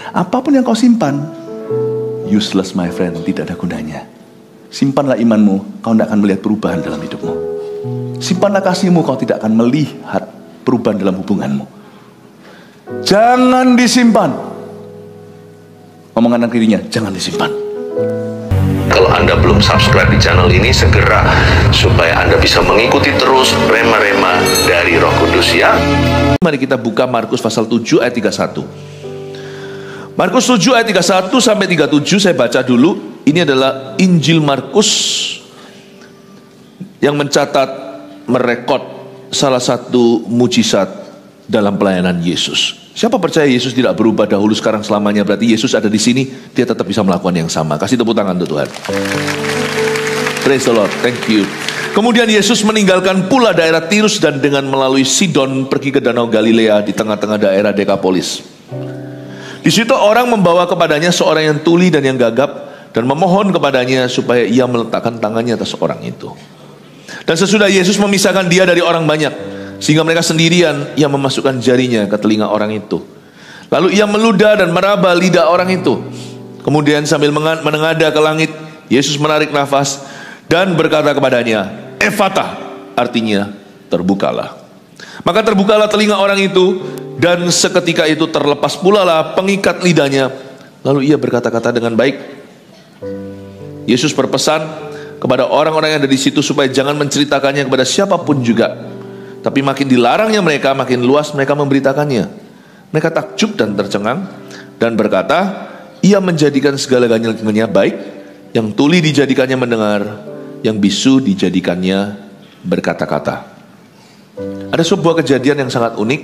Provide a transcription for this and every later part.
Apapun yang kau simpan, useless my friend, tidak ada gunanya. Simpanlah imanmu, kau tidak akan melihat perubahan dalam hidupmu. Simpanlah kasihmu, kau tidak akan melihat perubahan dalam hubunganmu. Jangan disimpan. Omongan kirinya, jangan disimpan. Kalau Anda belum subscribe di channel ini, segera, supaya Anda bisa mengikuti terus rema-rema dari Roh Kudus ya. Mari kita buka Markus pasal 7 ayat 31. Markus 7 ayat 31 sampai 37 saya baca dulu. Ini adalah Injil Markus yang mencatat, merekod salah satu mujizat dalam pelayanan Yesus. Siapa percaya Yesus tidak berubah dahulu, sekarang, selamanya? Berarti Yesus ada di sini, dia tetap bisa melakukan yang sama. Kasih tepuk tangan untuk Tuhan. Praise the Lord, thank you. Kemudian Yesus meninggalkan pula daerah Tirus dan dengan melalui Sidon pergi ke Danau Galilea di tengah-tengah daerah Dekapolis. Di situ orang membawa kepadanya seorang yang tuli dan yang gagap dan memohon kepadanya supaya ia meletakkan tangannya atas orang itu. Dan sesudah Yesus memisahkan dia dari orang banyak, sehingga mereka sendirian, ia memasukkan jarinya ke telinga orang itu. Lalu ia meludah dan meraba lidah orang itu. Kemudian sambil menengadah ke langit, Yesus menarik nafas dan berkata kepadanya, Efatah, artinya terbukalah. Maka terbukalah telinga orang itu, dan seketika itu terlepas pula lah pengikat lidahnya. Lalu ia berkata-kata dengan baik. Yesus berpesan kepada orang-orang yang ada di situ supaya jangan menceritakannya kepada siapapun juga. Tapi makin dilarangnya mereka, makin luas mereka memberitakannya. Mereka takjub dan tercengang dan berkata, ia menjadikan segala-galanya baik, yang tuli dijadikannya mendengar, yang bisu dijadikannya berkata-kata. Ada sebuah kejadian yang sangat unik.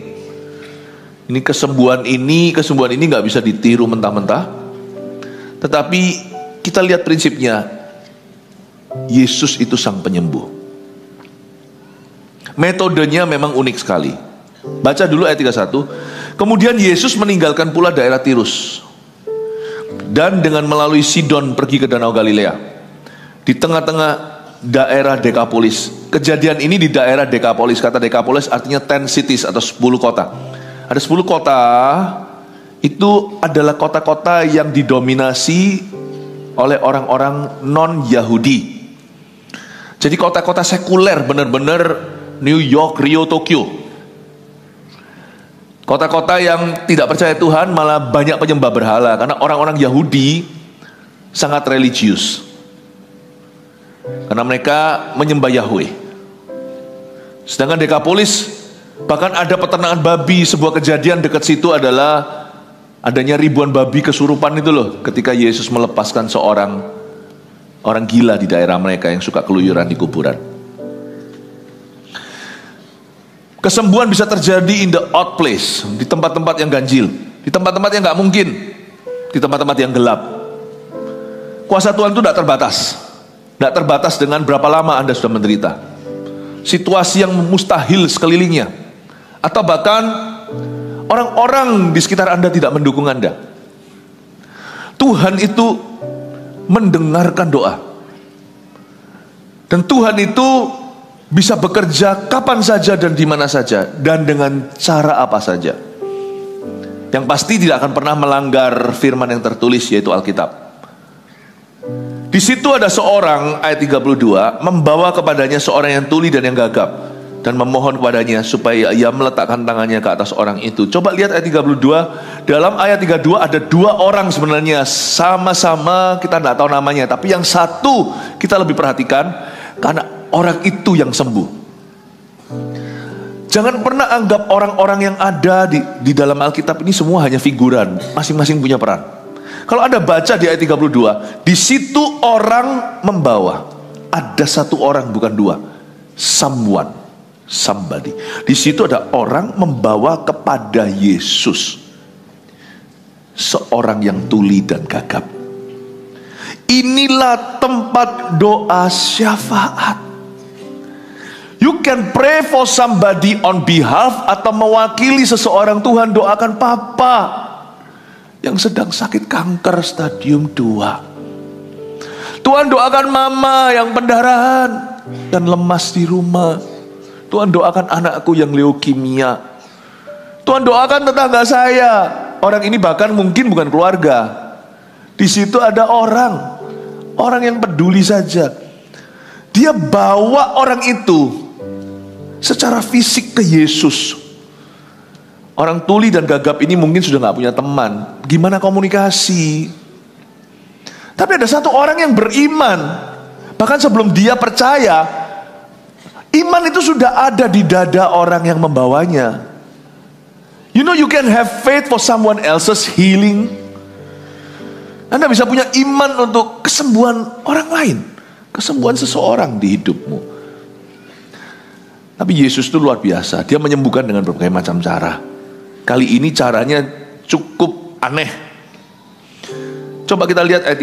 Ini kesembuhan ini nggak bisa ditiru mentah-mentah. Tetapi kita lihat prinsipnya. Yesus itu sang penyembuh. Metodenya memang unik sekali. Baca dulu ayat 31. Kemudian Yesus meninggalkan pula daerah Tirus dan dengan melalui Sidon pergi ke Danau Galilea di tengah-tengah daerah Dekapolis. Kejadian ini di daerah Dekapolis. Kata Dekapolis artinya 10 cities atau 10 kota. Ada 10 kota. Itu adalah kota-kota yang didominasi oleh orang-orang non-Yahudi. Jadi kota-kota sekuler, benar-benar New York, Rio, Tokyo. Kota-kota yang tidak percaya Tuhan, malah banyak penyembah berhala. Karena orang-orang Yahudi sangat religius. Karena mereka menyembah Yahweh. Sedangkan Dekapolis, bahkan ada peternakan babi. Sebuah kejadian dekat situ adalah adanya ribuan babi kesurupan itu loh. Ketika Yesus melepaskan seorang orang gila di daerah mereka yang suka keluyuran di kuburan. Kesembuhan bisa terjadi in the odd place, di tempat-tempat yang ganjil, di tempat-tempat yang gak mungkin, di tempat-tempat yang gelap. Kuasa Tuhan itu tidak terbatas. Tidak terbatas dengan berapa lama Anda sudah menderita, situasi yang mustahil sekelilingnya, atau bahkan orang-orang di sekitar Anda tidak mendukung Anda. Tuhan itu mendengarkan doa. Dan Tuhan itu bisa bekerja kapan saja dan di mana saja dan dengan cara apa saja. Yang pasti tidak akan pernah melanggar firman yang tertulis, yaitu Alkitab. Di situ ada seorang, ayat 32, membawa kepadanya seorang yang tuli dan yang gagap dan memohon kepadanya supaya ia meletakkan tangannya ke atas orang itu. Coba lihat ayat 32. Dalam ayat 32 ada dua orang sebenarnya, sama-sama kita tidak tahu namanya, tapi yang satu kita lebih perhatikan karena orang itu yang sembuh. Jangan pernah anggap orang-orang yang ada di dalam Alkitab ini semua hanya figuran, masing-masing punya peran. Kalau Anda baca di ayat 32, di situ orang membawa, ada satu orang bukan dua, someone, somebody. Di situ ada orang membawa kepada Yesus seorang yang tuli dan gagap. Inilah tempat doa syafaat. You can pray for somebody on behalf atau mewakili seseorang. Tuhan, doakan papa yang sedang sakit kanker stadium 2. Tuhan, doakan mama yang pendarahan dan lemas di rumah. Tuhan, doakan anakku yang leukemia. Tuhan, doakan tetangga saya orang ini bahkan mungkin bukan keluarga. Di situ ada orang yang peduli saja. Dia bawa orang itu secara fisik ke Yesus. Orang tuli dan gagap ini mungkin sudah gak punya teman. Gimana komunikasi? Tapi ada satu orang yang beriman. Bahkan sebelum dia percaya, iman itu sudah ada di dada orang yang membawanya. You know, you can have faith for someone else's healing. Anda bisa punya iman untuk kesembuhan orang lain, kesembuhan seseorang di hidupmu. Tapi Yesus itu luar biasa. Dia menyembuhkan dengan berbagai macam cara. Kali ini caranya cukup aneh. Coba kita lihat ayat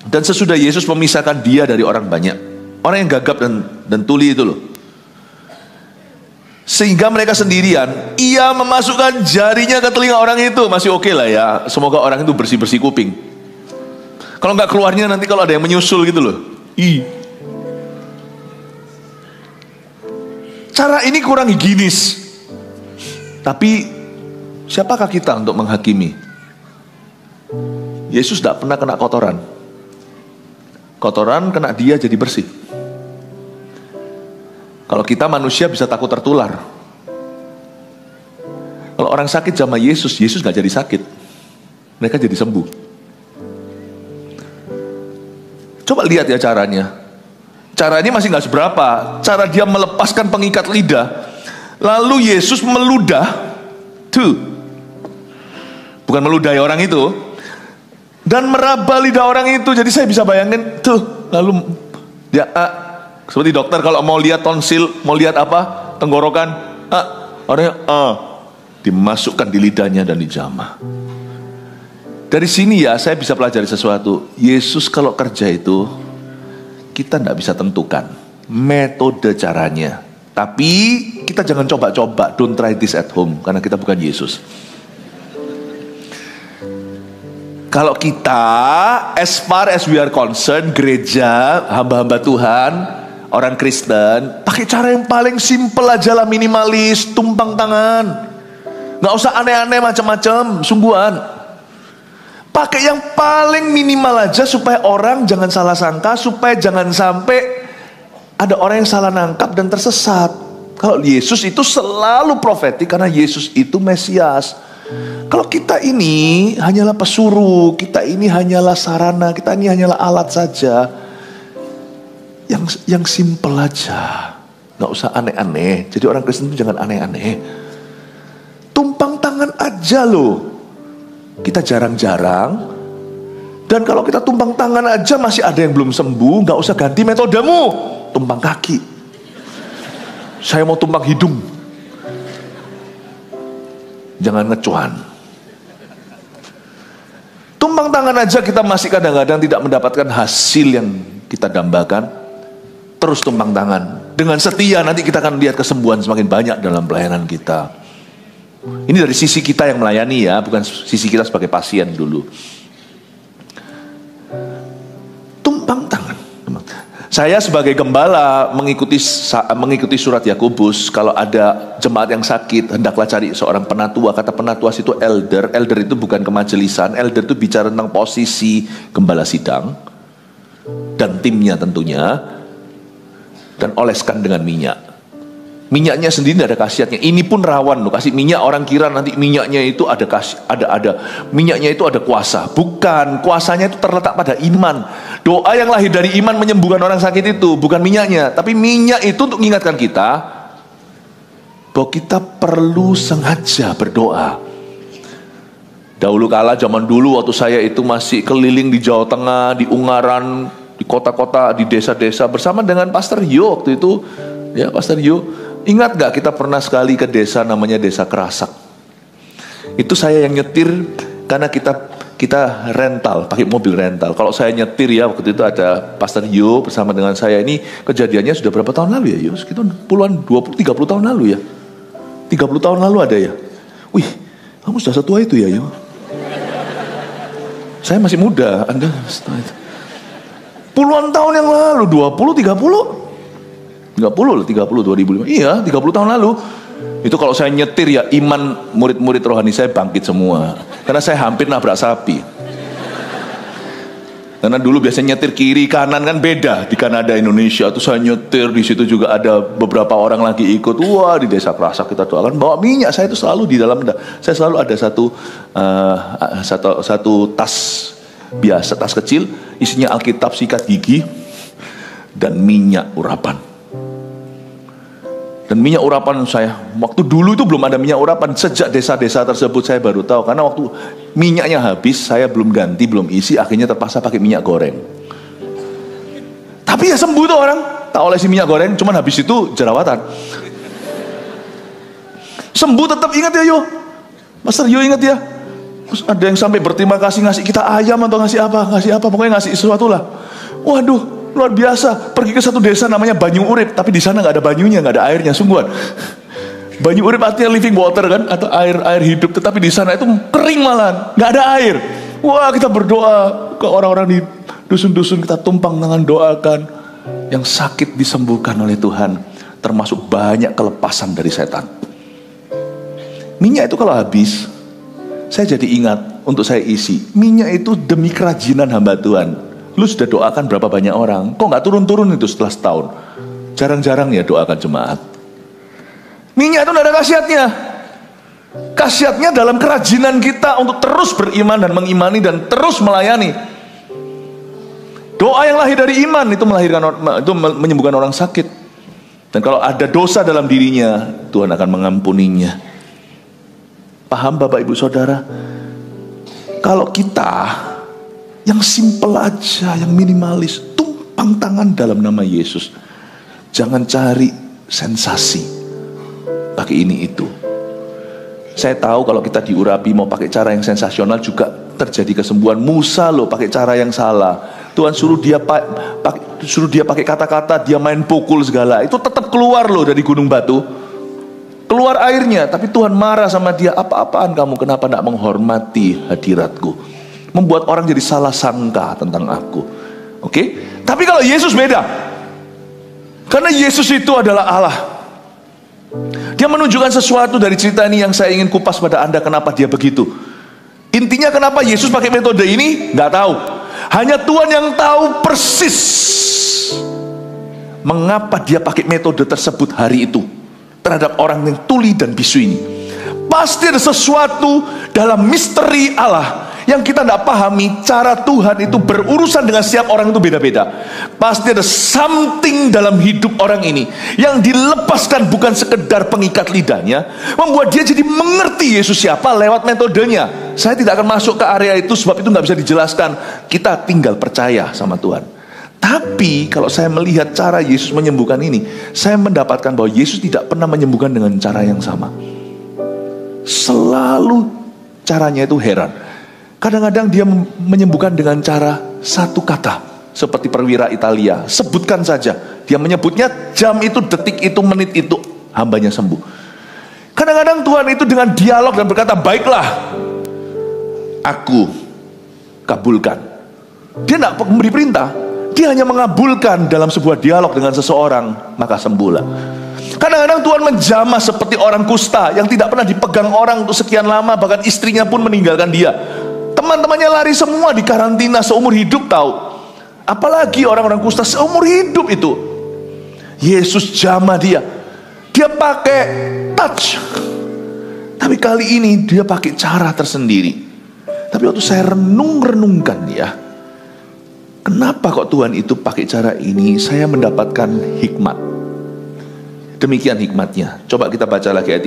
33. Dan sesudah Yesus memisahkan dia dari orang banyak, orang yang gagap dan tuli itu loh, sehingga mereka sendirian, ia memasukkan jarinya ke telinga orang itu. Masih oke lah ya, semoga orang itu bersih-bersih kuping. Kalau nggak keluarnya nanti kalau ada yang menyusul gitu loh. Cara ini kurang higienis. Tapi siapakah kita untuk menghakimi? Yesus tidak pernah kena kotoran. Kotoran kena dia jadi bersih. Kalau kita manusia bisa takut tertular. Kalau orang sakit sama Yesus, Yesus gak jadi sakit. Mereka jadi sembuh. Coba lihat ya caranya. Caranya masih gak seberapa. Cara dia melepaskan pengikat lidah. Lalu Yesus meludah. Bukan meludahi orang itu. Dan meraba lidah orang itu. Jadi saya bisa bayangin tuh. Lalu dia seperti dokter kalau mau lihat tonsil, mau lihat apa, tenggorokan, orangnya dimasukkan di lidahnya dan dijamah. Dari sini ya saya bisa pelajari sesuatu. Yesus kalau kerja itu kita tidak bisa tentukan metode caranya. Tapi kita jangan coba-coba. Don't try this at home, karena kita bukan Yesus. Kalau kita, as far as we are concerned, gereja, hamba-hamba Tuhan, orang Kristen, pakai cara yang paling simple aja lah, minimalis, tumpang tangan. Gak usah aneh-aneh macam-macam, sungguhan. Pakai yang paling minimal aja supaya orang jangan salah sangka, supaya jangan sampai ada orang yang salah nangkap dan tersesat. Kalau Yesus itu selalu profetik karena Yesus itu Mesias. Kalau kita ini hanyalah pesuruh, kita ini hanyalah sarana, kita ini hanyalah alat saja. Yang simple aja, nggak usah aneh-aneh. Jadi orang Kristen itu jangan aneh-aneh. Tumpang tangan aja loh. Kita jarang-jarang. Dan kalau kita tumpang tangan aja masih ada yang belum sembuh, nggak usah ganti metodemu. Tumpang kaki. Saya mau tumpang hidung. Jangan ngecuan. Tumpang tangan aja kita masih kadang-kadang tidak mendapatkan hasil yang kita dambakan. Terus tumpang tangan. Dengan setia nanti kita akan lihat kesembuhan semakin banyak dalam pelayanan kita. Ini dari sisi kita yang melayani ya, bukan sisi kita sebagai pasien dulu. Tumpang tangan. Saya sebagai gembala mengikuti surat Yakobus. Kalau ada jemaat yang sakit, hendaklah cari seorang penatua. Kata penatua itu elder. Elder itu bukan kemajelisan. Elder itu bicara tentang posisi gembala sidang dan timnya tentunya. Dan oleskan dengan minyak. Minyaknya sendiri tidak ada khasiatnya. Ini pun rawan loh. Kasih minyak, orang kira nanti minyaknya itu ada minyaknya itu ada kuasa. Bukan, kuasanya itu terletak pada iman. Doa yang lahir dari iman menyembuhkan orang sakit itu bukan minyaknya, tapi minyak itu untuk mengingatkan kita bahwa kita perlu sengaja berdoa. Dahulu kala, zaman dulu waktu saya itu masih keliling di Jawa Tengah, di Ungaran, di kota-kota, di desa-desa bersama dengan Pastor Yo waktu itu. Ya, Pastor Yo. Ingat gak kita pernah sekali ke desa namanya Desa Kerasak. Itu saya yang nyetir karena kita rental, pakai mobil rental. Kalau saya nyetir ya, waktu itu ada Pastor Yo bersama dengan saya. Ini kejadiannya sudah berapa tahun lalu ya Yo? Sekitar puluhan, 20, 30 tahun lalu ya. 30 tahun lalu ada ya. Wih, kamu sudah setua itu ya Yo? Saya masih muda, Anda setua itu. Puluhan tahun yang lalu, 20, 30 lah, 2005. Iya, 30 tahun lalu. Itu kalau saya nyetir ya, iman murid-murid rohani saya bangkit semua. Karena saya hampir nabrak sapi. Karena dulu biasanya nyetir kiri kanan kan beda di Kanada Indonesia. Tuh saya nyetir, di situ juga ada beberapa orang lagi ikut. Wah, di desa Kerasak kita doakan bawa minyak. Saya itu selalu di dalam, saya selalu ada satu tas biasa, tas kecil, isinya Alkitab, sikat gigi, dan minyak urapan. Dan minyak urapan saya, waktu dulu itu belum ada minyak urapan. Sejak desa-desa tersebut saya baru tahu. Karena waktu minyaknya habis, saya belum ganti, belum isi. Akhirnya terpaksa pakai minyak goreng. Tapi ya sembuh tuh orang. Tak olesi minyak goreng, cuman habis itu jerawatan. Sembuh tetap, ingat ya yo. Master yo ingat ya. Terus ada yang sampai berterima kasih, ngasih kita ayam atau ngasih apa. Pokoknya ngasih sesuatu lah. Waduh, luar biasa. Pergi ke satu desa namanya Banyu Urip, tapi di sana nggak ada banyunya, nggak ada airnya, sungguhan. Banyu Urip artinya living water kan, atau air hidup. Tetapi di sana itu kering malahan, nggak ada air. Wah, kita berdoa ke orang-orang di dusun-dusun, kita tumpang tangan doakan. Yang sakit disembuhkan oleh Tuhan, termasuk banyak kelepasan dari setan. Minyak itu kalau habis, saya jadi ingat untuk saya isi. Minyak itu demi kerajinan hamba Tuhan. Lu sudah doakan berapa banyak orang? Kok nggak turun-turun itu setelah setahun? Jarang-jarang ya doakan jemaat. Minyak itu tidak ada khasiatnya. Khasiatnya dalam kerajinan kita untuk terus beriman dan mengimani dan terus melayani. Doa yang lahir dari iman itu menyembuhkan orang sakit. Dan kalau ada dosa dalam dirinya, Tuhan akan mengampuninya. Paham Bapak Ibu Saudara? Kalau kita yang simple aja, yang minimalis, tumpang tangan dalam nama Yesus. Jangan cari sensasi, pakai ini itu. Saya tahu kalau kita diurapi mau pakai cara yang sensasional juga terjadi kesembuhan. Musa loh pakai cara yang salah. Tuhan suruh dia pakai kata-kata, dia main pukul segala. Itu tetap keluar loh dari gunung batu. Keluar airnya, tapi Tuhan marah sama dia. Apa-apaan kamu, kenapa tidak menghormati hadiratku? Membuat orang jadi salah sangka tentang aku. Oke? Tapi kalau Yesus beda. Karena Yesus itu adalah Allah. Dia menunjukkan sesuatu dari cerita ini yang saya ingin kupas pada Anda. Kenapa dia begitu? Intinya kenapa Yesus pakai metode ini? Nggak tahu. Hanya Tuhan yang tahu persis mengapa dia pakai metode tersebut hari itu terhadap orang yang tuli dan bisu ini. Pasti ada sesuatu dalam misteri Allah yang kita tidak pahami. Cara Tuhan itu berurusan dengan setiap orang itu beda-beda. Pasti ada something dalam hidup orang ini yang dilepaskan, bukan sekedar pengikat lidahnya, membuat dia jadi mengerti Yesus siapa lewat metodenya. Saya tidak akan masuk ke area itu sebab itu nggak bisa dijelaskan. Kita tinggal percaya sama Tuhan. Tapi kalau saya melihat cara Yesus menyembuhkan ini, saya mendapatkan bahwa Yesus tidak pernah menyembuhkan dengan cara yang sama. Selalu caranya itu heran. Kadang-kadang dia menyembuhkan dengan cara satu kata, seperti perwira Italia, sebutkan saja. Dia menyebutnya jam itu, detik itu, menit itu, hambanya sembuh. Kadang-kadang Tuhan itu dengan dialog dan berkata, baiklah, aku kabulkan. Dia tidak memberi perintah, dia hanya mengabulkan dalam sebuah dialog dengan seseorang, maka sembuhlah. Kadang-kadang Tuhan menjamah seperti orang kusta yang tidak pernah dipegang orang untuk sekian lama, bahkan istrinya pun meninggalkan dia. Teman-temannya lari semua di karantina seumur hidup tahu. Apalagi orang-orang kusta seumur hidup itu. Yesus jamah dia. Dia pakai touch. Tapi kali ini dia pakai cara tersendiri. Tapi waktu saya renungkan ya, kenapa kok Tuhan itu pakai cara ini? Saya mendapatkan hikmat. Demikian hikmatnya. Coba kita baca lagi ayat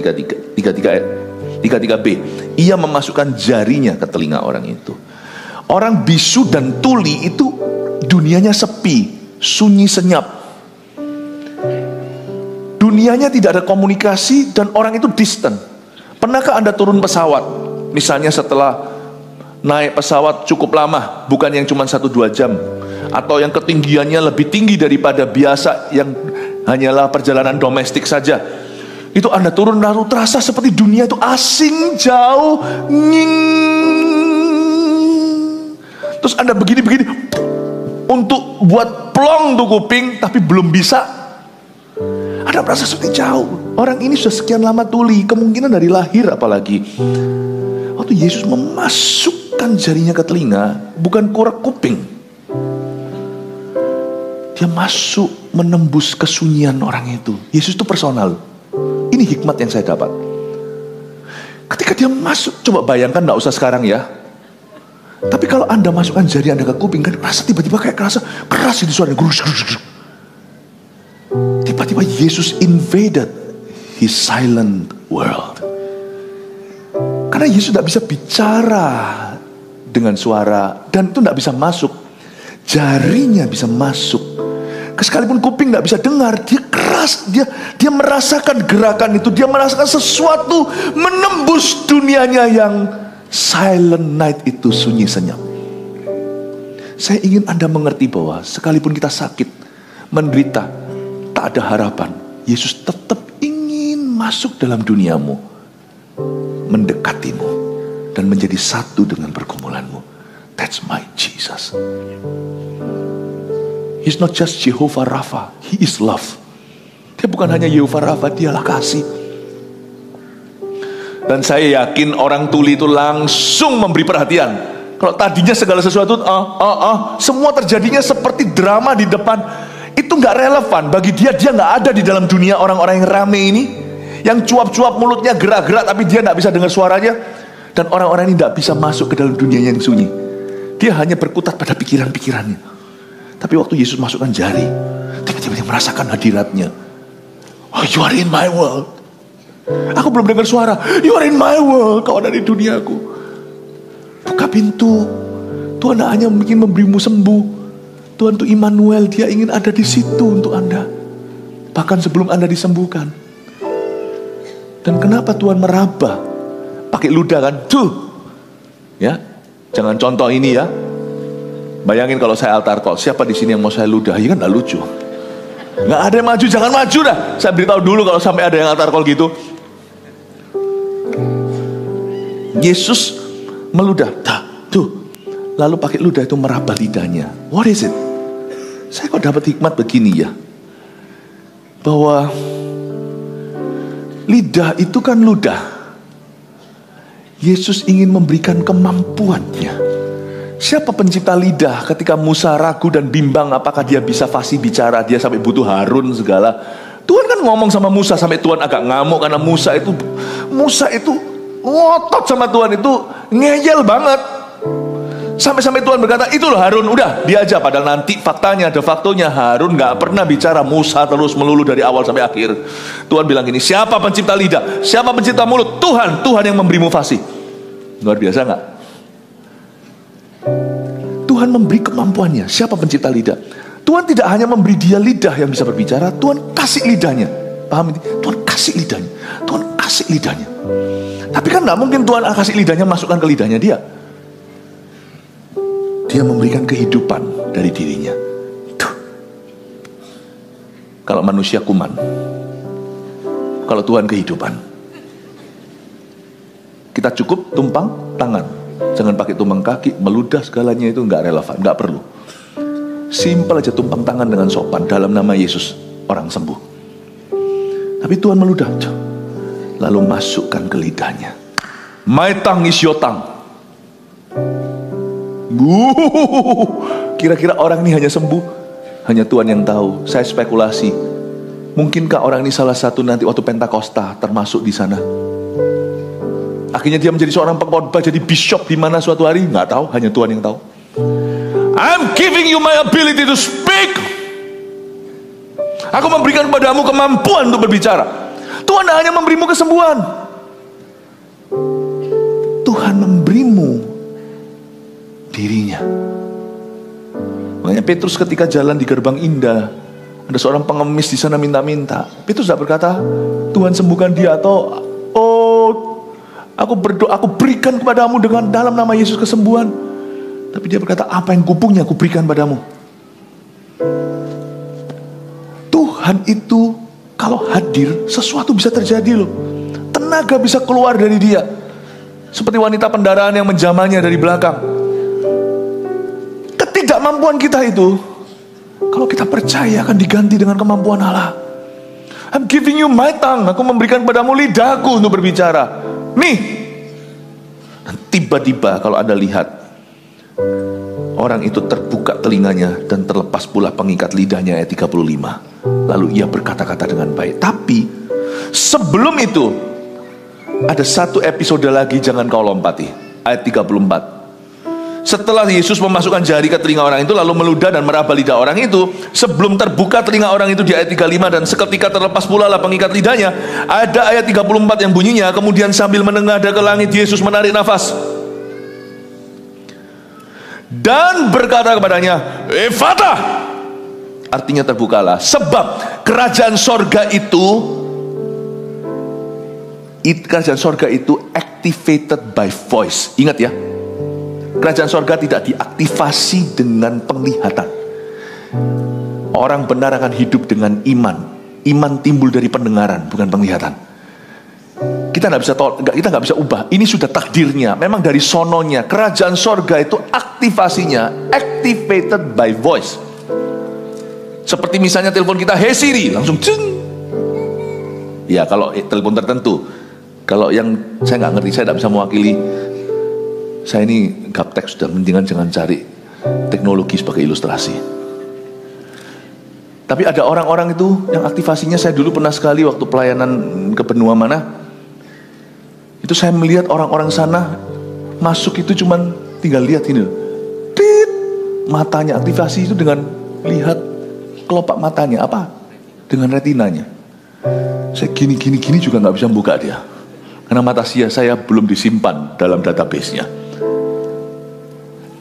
33b. Ia memasukkan jarinya ke telinga orang itu. Orang bisu dan tuli itu dunianya sepi, sunyi senyap. Dunianya tidak ada komunikasi dan orang itu distant. Pernahkah Anda turun pesawat? Misalnya setelah naik pesawat cukup lama, bukan yang cuma 1-2 jam, atau yang ketinggiannya lebih tinggi daripada biasa yang hanyalah perjalanan domestik saja. Itu Anda turun lalu terasa seperti dunia itu asing, jauh, terus Anda begini-begini untuk buat plong tuh kuping, tapi belum bisa. Anda merasa seperti jauh. Orang ini sudah sekian lama tuli, kemungkinan dari lahir apalagi. Waktu Yesus memasukkan jarinya ke telinga, bukan korek kuping. Dia masuk menembus kesunyian orang itu. Yesus itu personal. Ini hikmat yang saya dapat. Ketika dia masuk, coba bayangkan, gak usah sekarang ya. Tapi kalau Anda masukkan jari Anda ke kuping, kan rasa tiba-tiba kayak keras itu suaranya. Tiba-tiba Yesus invaded his silent world. Karena Yesus tidak bisa bicara dengan suara, dan itu tidak bisa masuk. Jarinya bisa masuk. Sekalipun kuping tidak bisa dengar, dia keras, dia merasakan gerakan itu, dia merasakan sesuatu menembus dunianya yang silent night itu, sunyi senyap. Saya ingin Anda mengerti bahwa sekalipun kita sakit, menderita, tak ada harapan, Yesus tetap ingin masuk dalam duniamu, mendekatimu, dan menjadi satu dengan pergumulanmu. That's my Jesus. He's not just Jehovah Rapha, He is love. Dia bukan hanya Jehovah Rapha, Dialah kasih. Dan saya yakin orang tuli itu langsung memberi perhatian. Kalau tadinya segala sesuatu semua terjadinya seperti drama di depan, itu gak relevan bagi dia. Dia gak ada di dalam dunia orang-orang yang rame ini, yang cuap-cuap mulutnya gerak-gerak tapi dia gak bisa dengar suaranya. Dan orang-orang ini gak bisa masuk ke dalam dunia yang sunyi. Dia hanya berkutat pada pikiran-pikirannya. Tapi waktu Yesus masukkan jari, tiba-tiba dia merasakan hadiratnya. Oh, you are in my world. Aku belum dengar suara. You are in my world. Kau ada di duniaku. Buka pintu. Tuhan hanya ingin memberimu sembuh. Tuhan itu Immanuel. Dia ingin ada di situ untuk Anda. Bahkan sebelum Anda disembuhkan. Dan kenapa Tuhan meraba? Pakai ludah kan? Tuh. Ya. Jangan contoh ini ya. Bayangin kalau saya altar call, siapa di sini yang mau saya ludahi? Kan gak lucu. Gak ada yang maju, jangan maju dah. Saya beritahu dulu kalau sampai ada yang altar call gitu. Yesus meludah, tuh. Lalu pakai ludah itu meraba lidahnya. What is it? Saya kok dapat hikmat begini ya, bahwa lidah itu kan ludah. Yesus ingin memberikan kemampuannya. Siapa pencipta lidah? Ketika Musa ragu dan bimbang apakah dia bisa fasih bicara, dia sampai butuh Harun segala. Tuhan kan ngomong sama Musa sampai Tuhan agak ngamuk karena Musa itu ngotot sama Tuhan, itu ngeyel banget. Sampai Tuhan berkata, itu loh Harun, udah dia aja. Padahal nanti faktanya, ada faktonya, Harun gak pernah bicara, Musa terus melulu dari awal sampai akhir. Tuhan bilang gini, siapa pencipta lidah? Siapa pencipta mulut? Tuhan yang memberimu fasih. Luar biasa gak? Tuhan memberi kemampuannya. Siapa pencipta lidah? Tuhan tidak hanya memberi dia lidah yang bisa berbicara, Tuhan kasih lidahnya. Paham ini? Tuhan kasih lidahnya. Tuhan kasih lidahnya. Tapi kan gak mungkin Tuhan kasih lidahnya masukkan ke lidahnya dia. Dia memberikan kehidupan dari dirinya. Tuh. Kalau manusia kuman, kalau Tuhan kehidupan. Kita cukup tumpang tangan. Jangan pakai tumpang kaki, meludah segalanya itu gak relevan, gak perlu. Simpel aja tumpang tangan dengan sopan, dalam nama Yesus orang sembuh. Tapi Tuhan meludah, lalu masukkan ke lidahnya. My tongue is your tongue. Kira-kira orang ini hanya sembuh, hanya Tuhan yang tahu. Saya spekulasi, mungkinkah orang ini salah satu nanti waktu Pentakosta termasuk di sana. Akhirnya dia menjadi seorang pengkhotbah, jadi bishop di mana suatu hari, nggak tahu, hanya Tuhan yang tahu. I'm giving you my ability to speak. Aku memberikan padamu kemampuan untuk berbicara. Tuhan hanya memberimu kesembuhan. Tuhan memberimu dirinya. Makanya Petrus ketika jalan di gerbang indah, ada seorang pengemis di sana minta-minta. Petrus tidak berkata, Tuhan sembuhkan dia, atau aku berdoa, aku berikan kepadamu dengan dalam nama Yesus kesembuhan. Tapi dia berkata, apa yang kupunya aku berikan padamu. Tuhan itu kalau hadir, sesuatu bisa terjadi loh. Tenaga bisa keluar dari dia. Seperti wanita pendaraan yang menjamalnya dari belakang. Ketidakmampuan kita itu, kalau kita percaya akan diganti dengan kemampuan Allah. I'm giving you my tongue. Aku memberikan padamu lidahku untuk berbicara. Nih. Dan tiba-tiba kalau Anda lihat, orang itu terbuka telinganya dan terlepas pula pengikat lidahnya, ayat 35. Lalu ia berkata-kata dengan baik. Tapi sebelum itu ada satu episode lagi, jangan kau lompati. Ayat 34. Setelah Yesus memasukkan jari ke telinga orang itu, lalu meludah dan meraba lidah orang itu, sebelum terbuka telinga orang itu di ayat 35, dan seketika terlepas pula lah pengikat lidahnya, ada ayat 34 yang bunyinya, kemudian sambil menengadah ke langit, Yesus menarik nafas dan berkata kepadanya, Efatah, artinya terbukalah. Sebab kerajaan sorga itu activated by voice. Ingat ya, kerajaan sorga tidak diaktifasi dengan penglihatan. Orang benar akan hidup dengan iman. Iman timbul dari pendengaran, bukan penglihatan. Kita nggak bisa ubah. Ini sudah takdirnya. Memang dari sononya. Kerajaan sorga itu aktivasinya activated by voice. Seperti misalnya telepon kita, hey Siri, langsung ceng. Ya kalau telepon tertentu. Kalau yang saya nggak ngerti, saya tidak bisa mewakili. Saya ini gaptek sudah, mendingan jangan cari teknologi sebagai ilustrasi. Tapi ada orang-orang itu yang aktivasinya, saya dulu pernah sekali waktu pelayanan ke benua mana, itu saya melihat orang-orang sana masuk itu cuman tinggal lihat ini, tit, matanya aktivasi itu dengan lihat kelopak matanya, apa? Dengan retinanya. Saya gini juga nggak bisa buka dia, karena mata saya belum disimpan dalam database-nya.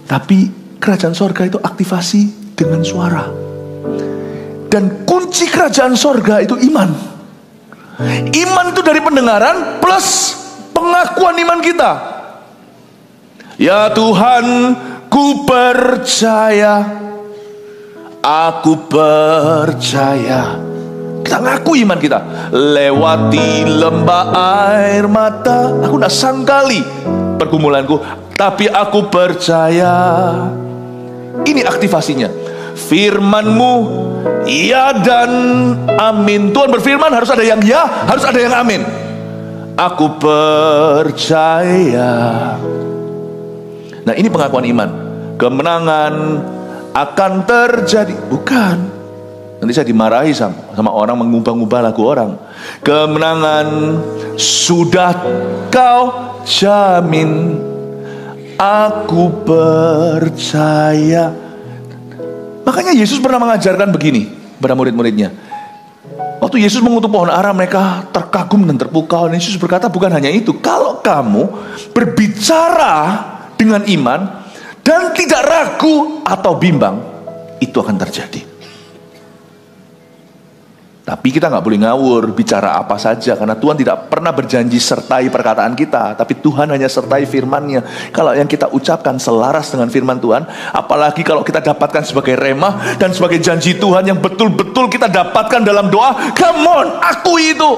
Tapi kerajaan sorga itu aktivasi dengan suara. Dan kunci kerajaan sorga itu iman. Iman itu dari pendengaran plus pengakuan iman kita. Ya Tuhan, ku percaya, aku percaya. Kita ngaku iman kita. Lewati lembah air mata, aku tidak sangkali pergumulanku, tapi aku percaya. Ini aktivasinya. Firman-Mu ya dan amin. Tuhan berfirman, harus ada yang ya, harus ada yang amin. Aku percaya. Nah, ini pengakuan iman. Kemenangan akan terjadi. Bukan, nanti saya dimarahi sama orang mengubah-ubah lagu orang. Kemenangan sudah kau jamin, aku percaya. Makanya Yesus pernah mengajarkan begini pada murid-muridnya. Waktu Yesus mengutuk pohon ara, mereka terkagum dan terpukau. Dan Yesus berkata, bukan hanya itu, kalau kamu berbicara dengan iman dan tidak ragu atau bimbang, itu akan terjadi. Tapi kita nggak boleh ngawur, bicara apa saja, karena Tuhan tidak pernah berjanji sertai perkataan kita, tapi Tuhan hanya sertai firman-Nya. Kalau yang kita ucapkan selaras dengan firman Tuhan, apalagi kalau kita dapatkan sebagai remah dan sebagai janji Tuhan yang betul-betul kita dapatkan dalam doa, come on, akui itu.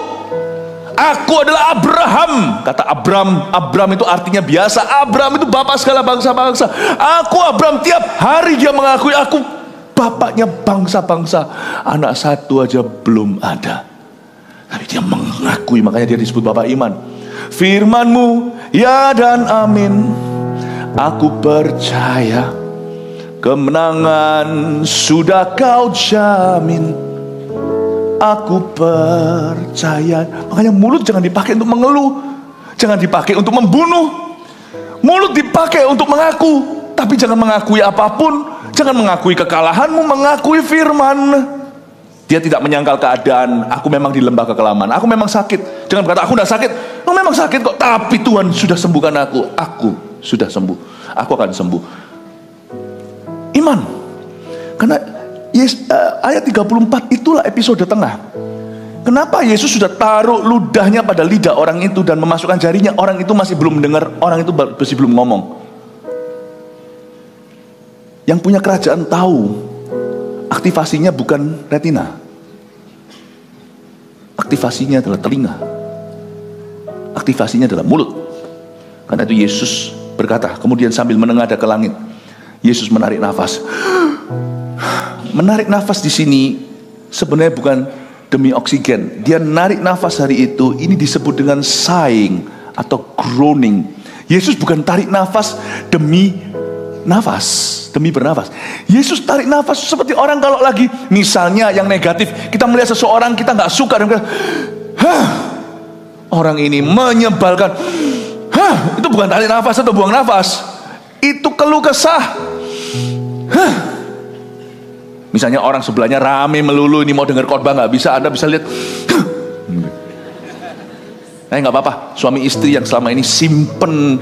Aku adalah Abraham. Kata Abram itu artinya biasa. Abram itu bapak segala bangsa-bangsa. Aku Abram, tiap hari dia mengakui aku bapaknya bangsa-bangsa. Anak satu aja belum ada, tapi dia mengakui, makanya dia disebut bapak iman. Firman-Mu ya dan amin, aku percaya. Kemenangan sudah kau jamin, aku percaya. Makanya mulut jangan dipakai untuk mengeluh, jangan dipakai untuk membunuh. Mulut dipakai untuk mengaku, tapi jangan mengakui apapun. Jangan mengakui kekalahanmu, mengakui firman. Dia tidak menyangkal keadaan. Aku memang di lembah kekelaman, aku memang sakit. Jangan berkata, aku tidak sakit. Aku memang sakit kok, tapi Tuhan sudah sembuhkan aku. Aku sudah sembuh, aku akan sembuh. Iman. Karena ayat 34 itulah episode tengah. Kenapa Yesus sudah taruh ludahnya pada lidah orang itu dan memasukkan jarinya, orang itu masih belum mendengar, orang itu masih belum ngomong. Yang punya kerajaan tahu, aktivasinya bukan retina, aktivasinya adalah telinga, aktivasinya adalah mulut. Karena itu Yesus berkata, kemudian sambil menengadah ke langit, Yesus menarik nafas. Menarik nafas di sini sebenarnya bukan demi oksigen. Dia narik nafas hari itu, ini disebut dengan sighing atau groaning. Yesus bukan tarik nafas demi nafas, demi bernafas. Yesus tarik nafas seperti orang kalau lagi, misalnya yang negatif, kita melihat seseorang kita nggak suka dan kita, orang ini menyebalkan, itu bukan tarik nafas atau buang nafas, itu keluh kesah. Misalnya orang sebelahnya rame melulu, ini mau dengar khotbah nggak bisa, Anda bisa lihat. Nggak apa-apa, suami istri yang selama ini simpen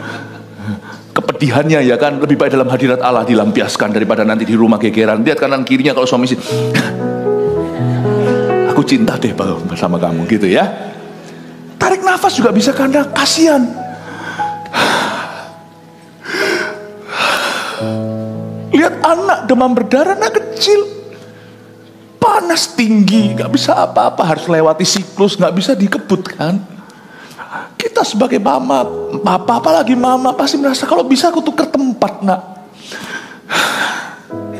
kepedihannya ya kan, lebih baik dalam hadirat Allah dilampiaskan daripada nanti di rumah gegeran. Lihat kanan kirinya kalau suami istri, aku cinta deh bersama kamu gitu ya. Tarik nafas juga bisa karena kasihan. Lihat anak demam berdarah, anak kecil, panas tinggi, gak bisa apa-apa, harus lewati siklus, gak bisa dikebutkan. Kita sebagai mama, papa apalagi mama, pasti merasa kalau bisa aku tuker tempat, nak.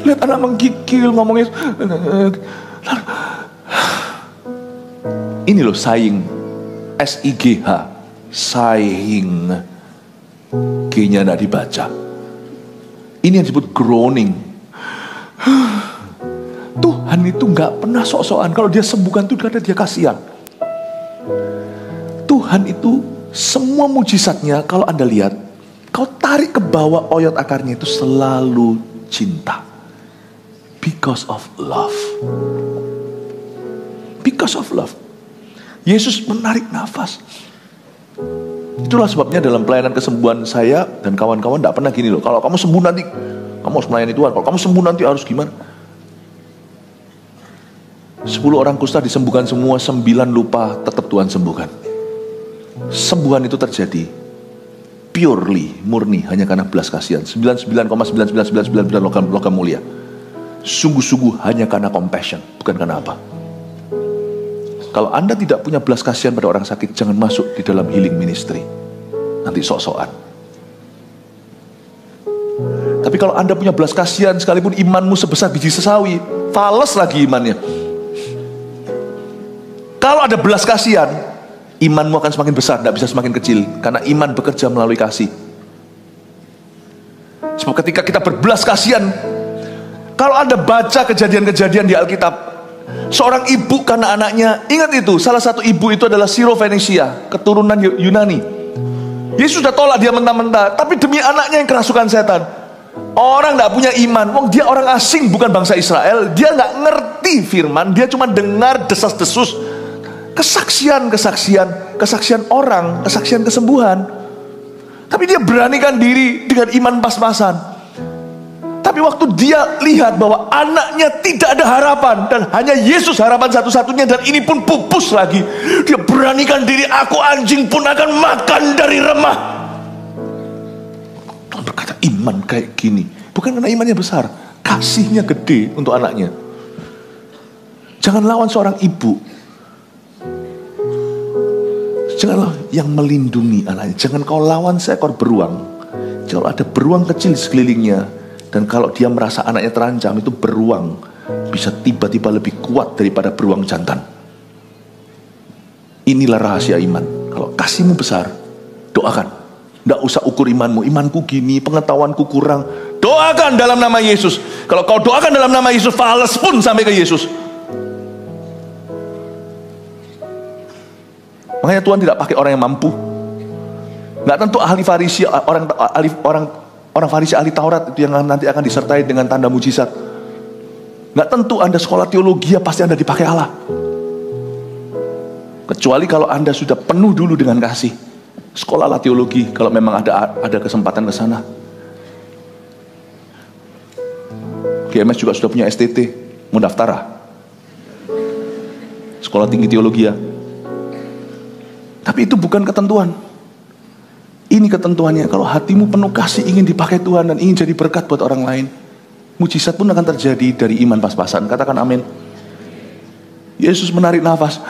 Lihat anak menggigil, ngomongnya. Ini loh sighing, S-I-G-H, sighing. G-nya gak dibaca. Ini yang disebut groaning. Tuhan itu gak pernah sok-sokan. Kalau dia sembuhkan itu karena dia kasihan. Tuhan itu semua mujizatnya, kalau Anda lihat, kau tarik ke bawah oyot akarnya itu selalu cinta. Because of love. Because of love. Yesus menarik nafas. Itulah sebabnya dalam pelayanan kesembuhan saya dan kawan-kawan tidak pernah gini loh. Kalau kamu sembuh nanti, kamu harus melayani Tuhan. Kalau kamu sembuh nanti harus gimana? 10 orang kusta disembuhkan semua, 9 lupa, tetap Tuhan sembuhkan. Sembuhan itu terjadi purely, murni, hanya karena belas kasihan. 99,9999 logam mulia. Sungguh-sungguh hanya karena compassion, bukan karena apa. Kalau Anda tidak punya belas kasihan pada orang sakit, jangan masuk di dalam healing ministry. Nanti sok-sokan. Tapi kalau Anda punya belas kasihan, sekalipun imanmu sebesar biji sesawi, fales lagi imannya. Kalau ada belas kasihan, imanmu akan semakin besar, tidak bisa semakin kecil. Karena iman bekerja melalui kasih. Sebab ketika kita berbelas kasihan, kalau Anda baca kejadian-kejadian di Alkitab, seorang ibu karena anaknya, ingat itu, salah satu ibu itu adalah Sirofenisia, keturunan Yunani. Yesus sudah tolak dia mentah-mentah, tapi demi anaknya yang kerasukan setan. Orang gak punya iman, dia orang asing, bukan bangsa Israel. Dia gak ngerti firman, dia cuma dengar desas-desus kesaksian orang, kesaksian kesembuhan. Tapi dia beranikan diri dengan iman pas-pasan. Tapi waktu dia lihat bahwa anaknya tidak ada harapan dan hanya Yesus harapan satu-satunya, dan ini pun pupus lagi, dia beranikan diri, aku anjing pun akan makan dari remah. Tuhan berkata iman kayak gini, bukan karena imannya besar, kasihnya gede untuk anaknya. Jangan lawan seorang ibu, janganlah yang melindungi anaknya. Jangan kau lawan seekor beruang. Kalau ada beruang kecil di sekelilingnya, dan kalau dia merasa anaknya terancam, itu beruang bisa tiba-tiba lebih kuat daripada beruang jantan. Inilah rahasia iman. Kalau kasihmu besar, doakan. Tidak usah ukur imanmu, imanku gini, pengetahuanku kurang. Doakan dalam nama Yesus. Kalau kau doakan dalam nama Yesus, fales pun sampai ke Yesus. Makanya Tuhan tidak pakai orang yang mampu. Nggak tentu ahli Farisi, orang Farisi ahli Taurat itu yang nanti akan disertai dengan tanda mujizat. Nggak tentu Anda sekolah teologi pasti Anda dipakai Allah. Kecuali kalau Anda sudah penuh dulu dengan kasih. Sekolahlah teologi kalau memang ada kesempatan ke sana. GMS juga sudah punya STT, mau daftar. Sekolah tinggi teologi ya. Tapi itu bukan ketentuan. Ini ketentuannya. Kalau hatimu penuh kasih, ingin dipakai Tuhan dan ingin jadi berkat buat orang lain, mujizat pun akan terjadi dari iman pas-pasan. Katakan amin. Yesus menarik nafas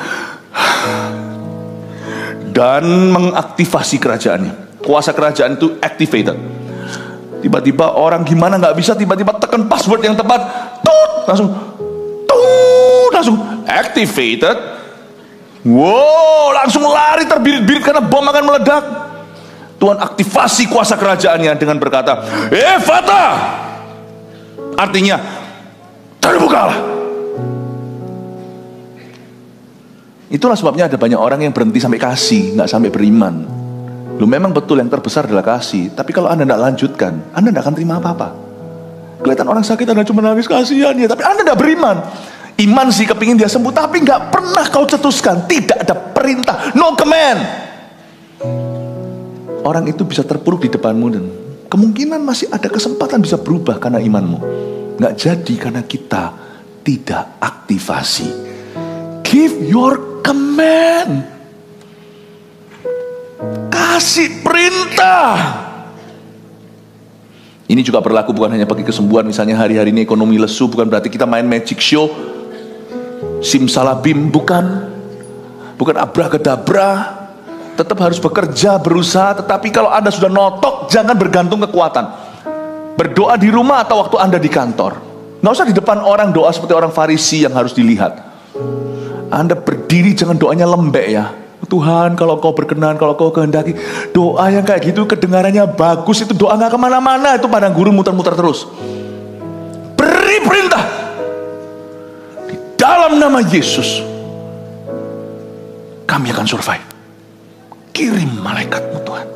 dan mengaktifasi kerajaannya. Kuasa kerajaan itu activated. Tiba-tiba orang gimana nggak bisa, tiba-tiba tekan password yang tepat, tut, langsung tut, langsung activated. Wow, langsung lari terbirit-birit karena bom akan meledak. Tuhan aktivasi kuasa kerajaannya dengan berkata, Ephata, artinya terbukalah. Itulah sebabnya ada banyak orang yang berhenti sampai kasih, nggak sampai beriman. Loh, memang betul yang terbesar adalah kasih, tapi kalau Anda tidak lanjutkan, Anda tidak akan terima apa-apa. Kelihatan orang sakit, Anda cuma nangis kasihan ya, tapi Anda tidak beriman. Iman sih kepingin dia sembuh, tapi nggak pernah kau cetuskan. Tidak ada perintah, no command. Orang itu bisa terpuruk di depanmu dan kemungkinan masih ada kesempatan bisa berubah karena imanmu. Nggak jadi karena kita tidak aktivasi. Give your command. Kasih perintah. Ini juga berlaku bukan hanya bagi kesembuhan. Misalnya hari-hari ini ekonomi lesu, bukan berarti kita main magic show, simsalabim, bukan abracadabra. Tetap harus bekerja, berusaha. Tetapi kalau Anda sudah notok, jangan bergantung kekuatan. Berdoa di rumah atau waktu Anda di kantor. Nggak usah di depan orang doa seperti orang Farisi yang harus dilihat. Anda berdiri, jangan doanya lembek ya. Tuhan, kalau kau berkenan, kalau kau kehendaki. Doa yang kayak gitu kedengarannya bagus, itu doa gak kemana-mana. Itu padang gurun muter-muter terus. Beri perintah di dalam nama Yesus, kami akan survive. Kirim malaikatmu Tuhan.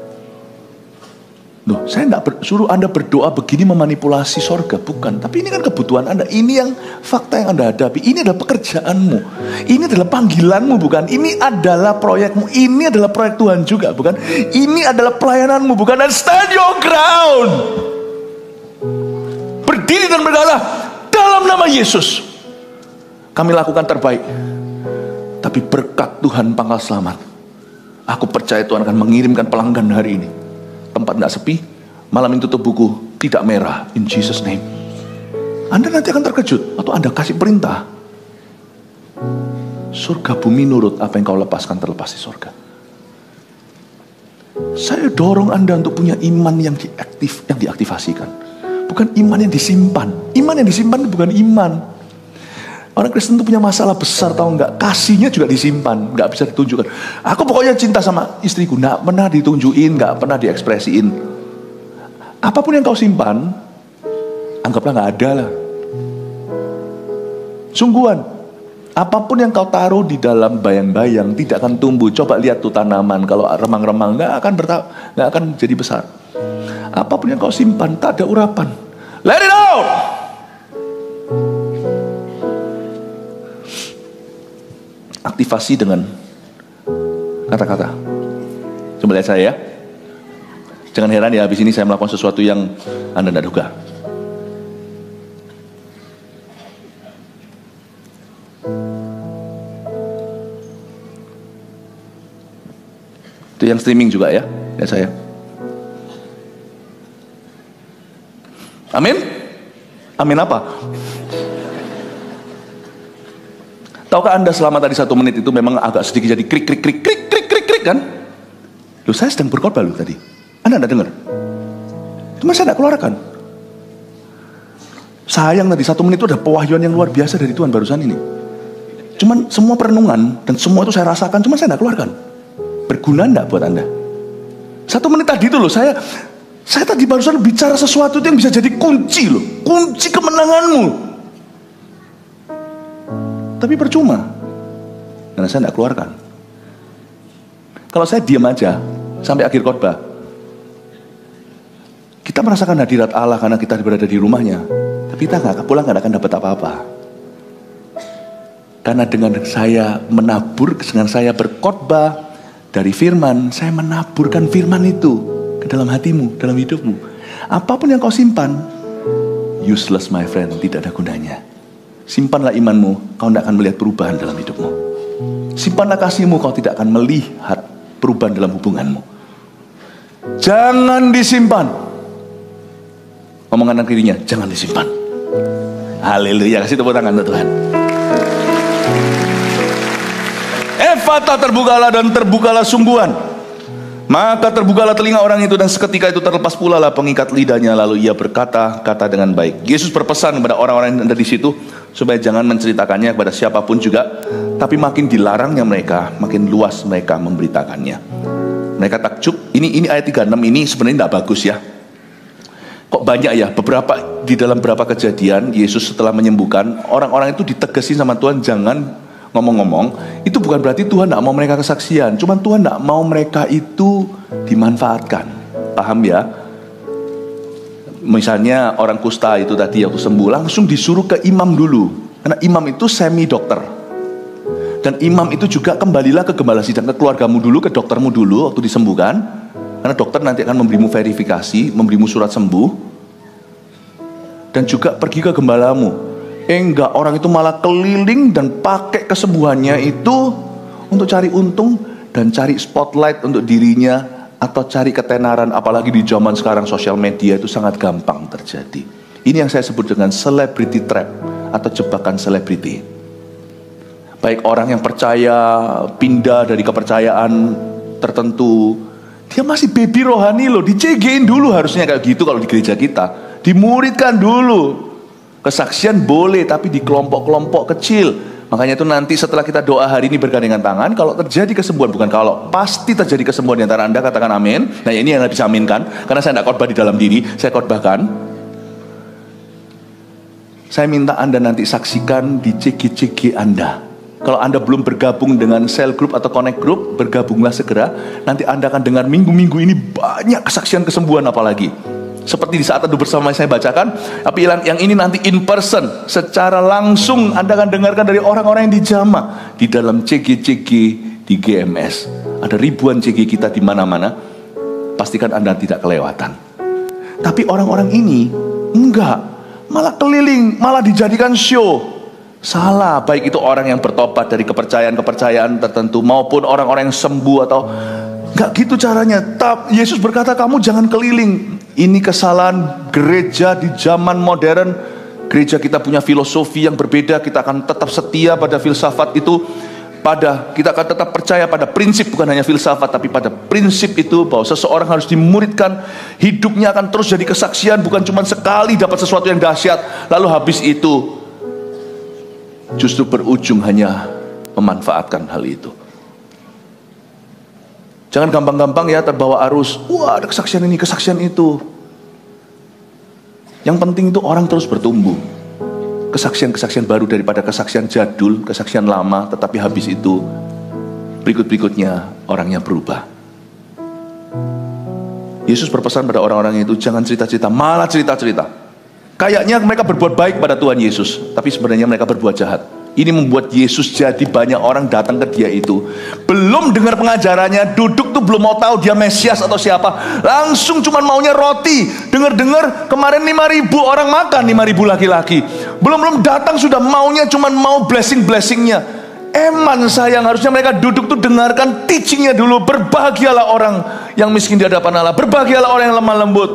Loh, saya tidak suruh Anda berdoa begini memanipulasi sorga, bukan. Tapi ini kan kebutuhan Anda. Ini yang fakta yang Anda hadapi. Ini adalah pekerjaanmu. Ini adalah panggilanmu, bukan. Ini adalah proyekmu. Ini adalah proyek Tuhan juga, bukan. Ini adalah pelayananmu, bukan. Dan stand your ground. Berdiri dan berkata, dalam nama Yesus, kami lakukan terbaik. Tapi berkat Tuhan pangkal selamat, aku percaya Tuhan akan mengirimkan pelanggan hari ini. Tempat tidak sepi, malam ini tutup buku, tidak merah, in Jesus name. Anda nanti akan terkejut, atau Anda kasih perintah, surga bumi nurut, apa yang kau lepaskan terlepas di surga. Saya dorong Anda untuk punya iman yang diaktifasikan, bukan iman yang disimpan. Iman yang disimpan itu bukan iman. Orang Kristen itu punya masalah besar, tahu nggak? Kasihnya juga disimpan, nggak bisa ditunjukkan. Aku pokoknya cinta sama istriku, nggak pernah ditunjukin, nggak pernah diekspresiin. Apapun yang kau simpan, anggaplah nggak ada lah. Sungguhan, apapun yang kau taruh di dalam bayang-bayang tidak akan tumbuh. Coba lihat tuh tanaman, kalau remang-remang nggak akan jadi besar. Apapun yang kau simpan, tak ada urapan. Let it out. Aktivasi dengan kata-kata. Coba lihat saya ya. Jangan heran ya, habis ini saya melakukan sesuatu yang Anda tidak duga. Itu yang streaming juga ya, lihat saya. Amin? Amin apa? Tahukah Anda selama tadi 1 menit itu memang agak sedikit jadi krik kan? Loh, saya sedang berkhotbah loh tadi. Anda tidak dengar? Cuma saya tidak keluarkan. Sayang tadi 1 menit itu ada pewahyuan yang luar biasa dari Tuhan barusan ini. Cuman semua perenungan dan semua itu saya rasakan, cuma saya tidak keluarkan. Berguna enggak buat Anda? 1 menit tadi itu loh, saya tadi barusan bicara sesuatu yang bisa jadi kunci loh, kunci kemenanganmu. Tapi percuma, karena saya tidak keluarkan. Kalau saya diam aja sampai akhir khotbah, kita merasakan hadirat Allah karena kita berada di rumahnya, tapi kita pulang nggak akan dapat apa-apa. Karena dengan saya menabur, dengan saya berkhotbah dari firman, saya menaburkan firman itu ke dalam hatimu, dalam hidupmu. Apapun yang kau simpan, useless my friend, tidak ada gunanya. Simpanlah imanmu, kau tidak akan melihat perubahan dalam hidupmu. Simpanlah kasihmu, kau tidak akan melihat perubahan dalam hubunganmu. Jangan disimpan. Omongan kirinya, jangan disimpan. Haleluya, kasih tepuk tangan untuk Tuhan. Ephata, terbukalah dan terbukalah sungguhan. Maka terbukalah telinga orang itu, dan seketika itu terlepas pula lah pengikat lidahnya. Lalu ia berkata-kata dengan baik. Yesus berpesan kepada orang-orang yang ada di situ supaya jangan menceritakannya kepada siapapun juga, tapi makin dilarangnya mereka, makin luas mereka memberitakannya. Mereka takjub. Ini ayat 36 ini sebenarnya tidak bagus ya. Kok banyak ya, di dalam beberapa kejadian Yesus setelah menyembuhkan, orang-orang itu ditegasin sama Tuhan jangan ngomong-ngomong. Itu bukan berarti Tuhan tidak mau mereka kesaksian, cuman Tuhan tidak mau mereka itu dimanfaatkan. Paham ya? Misalnya orang kusta itu tadi waktu sembuh langsung disuruh ke imam dulu, karena imam itu semi dokter, dan imam itu juga kembalilah ke gembala sidang, ke keluargamu dulu, ke doktermu dulu waktu disembuhkan, karena dokter nanti akan memberimu verifikasi, memberimu surat sembuh, dan juga pergi ke gembalamu. Enggak, orang itu malah keliling dan pakai kesembuhannya itu untuk cari untung dan cari spotlight untuk dirinya, atau cari ketenaran. Apalagi di zaman sekarang sosial media itu sangat gampang terjadi. Ini yang saya sebut dengan celebrity trap atau jebakan selebriti. Baik orang yang percaya pindah dari kepercayaan tertentu, dia masih baby rohani loh, dicegein dulu harusnya kayak gitu kalau di gereja kita. Dimuridkan dulu. Kesaksian boleh, tapi di kelompok-kelompok kecil. Makanya itu nanti setelah kita doa hari ini bergandengan tangan, kalau terjadi kesembuhan, bukan kalau, pasti terjadi kesembuhan di antara Anda, katakan amin. Nah ini yang bisa aminkan, karena saya tidak khotbah di dalam diri, saya khotbahkan. Saya minta Anda nanti saksikan di CG-CG Anda. Kalau Anda belum bergabung dengan cell group atau connect group, bergabunglah segera. Nanti Anda akan dengar minggu-minggu ini banyak kesaksian kesembuhan apalagi. Seperti di saat teduh bersama saya bacakan, tapi yang ini nanti in person, secara langsung Anda akan dengarkan dari orang-orang yang dijamah di dalam CG-CG di GMS. Ada ribuan CG kita di mana-mana. Pastikan Anda tidak kelewatan. Tapi orang-orang ini enggak, malah keliling, malah dijadikan show. Salah, baik itu orang yang bertobat dari kepercayaan-kepercayaan tertentu maupun orang-orang yang sembuh atau enggak gitu caranya. Yesus berkata, kamu jangan keliling. Ini kesalahan gereja di zaman modern. Gereja kita punya filosofi yang berbeda. Kita akan tetap setia pada filsafat itu. Kita akan tetap percaya pada prinsip, bukan hanya filsafat, tapi pada prinsip itu bahwa seseorang harus dimuridkan. Hidupnya akan terus jadi kesaksian, bukan cuma sekali dapat sesuatu yang dahsyat lalu habis itu justru berujung hanya memanfaatkan hal itu. Jangan gampang-gampang ya terbawa arus. Wah, ada kesaksian ini, kesaksian itu. Yang penting itu orang terus bertumbuh. Kesaksian-kesaksian baru daripada kesaksian jadul, kesaksian lama, tetapi habis itu berikut-berikutnya orangnya berubah. Yesus berpesan pada orang-orang itu, jangan cerita-cerita, malah cerita-cerita. Kayaknya mereka berbuat baik pada Tuhan Yesus, tapi sebenarnya mereka berbuat jahat. Ini membuat Yesus jadi banyak orang datang ke dia itu. Belum dengar pengajarannya, duduk tuh belum mau tahu dia Mesias atau siapa. Langsung cuman maunya roti. Dengar-dengar kemarin 5.000 orang makan, 5.000 laki-laki. Belum datang sudah maunya cuman mau blessing-blessingnya. Eman sayang, harusnya mereka duduk tuh dengarkan teachingnya dulu. Berbahagialah orang yang miskin di hadapan Allah. Berbahagialah orang yang lemah lembut.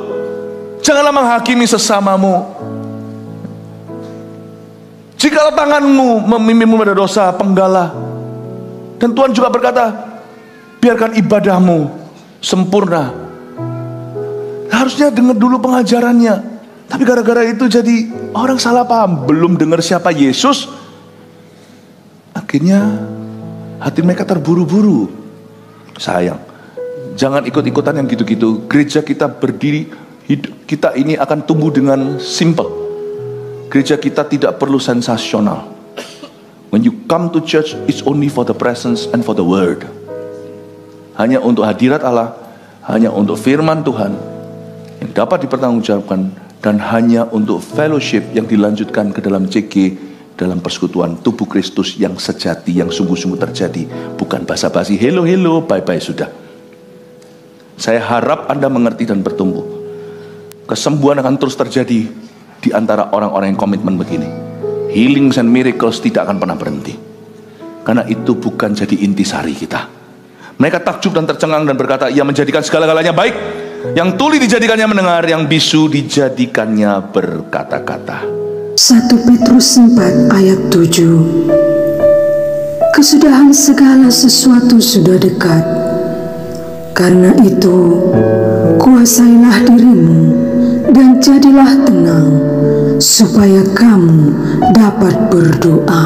Janganlah menghakimi sesamamu. Jikalau tanganmu memimpinmu pada dosa, penggalah. Dan Tuhan juga berkata, biarkan ibadahmu sempurna. Harusnya dengar dulu pengajarannya. Tapi gara-gara itu jadi orang salah paham. Belum dengar siapa Yesus, akhirnya hati mereka terburu-buru. Sayang, jangan ikut-ikutan yang gitu-gitu. Gereja kita berdiri, kita ini akan tumbuh dengan simple. Gereja kita tidak perlu sensasional. When you come to church, it's only for the presence and for the word. Hanya untuk hadirat Allah, hanya untuk firman Tuhan yang dapat dipertanggungjawabkan, dan hanya untuk fellowship yang dilanjutkan ke dalam CG, dalam persekutuan tubuh Kristus yang sejati, yang sungguh-sungguh terjadi. Bukan basa-basi, hello, bye-bye sudah. Saya harap Anda mengerti dan bertumbuh. Kesembuhan akan terus terjadi di antara orang-orang yang komitmen begini. Healings and miracles tidak akan pernah berhenti. Karena itu bukan jadi intisari kita. Mereka takjub dan tercengang dan berkata, ia menjadikan segala-galanya baik. Yang tuli dijadikannya mendengar, yang bisu dijadikannya berkata-kata. 1 Petrus 4 ayat 7. Kesudahan segala sesuatu sudah dekat. Karena itu, kuasailah dirimu dan jadilah tenang, supaya kamu dapat berdoa.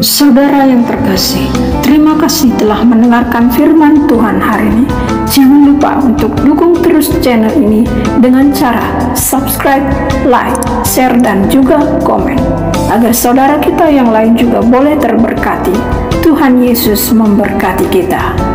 Saudara yang terkasih, terima kasih telah mendengarkan firman Tuhan hari ini. Jangan lupa untuk dukung terus channel ini dengan cara subscribe, like, share, dan juga komen, agar saudara kita yang lain juga boleh terberkati. Tuhan Yesus memberkati kita.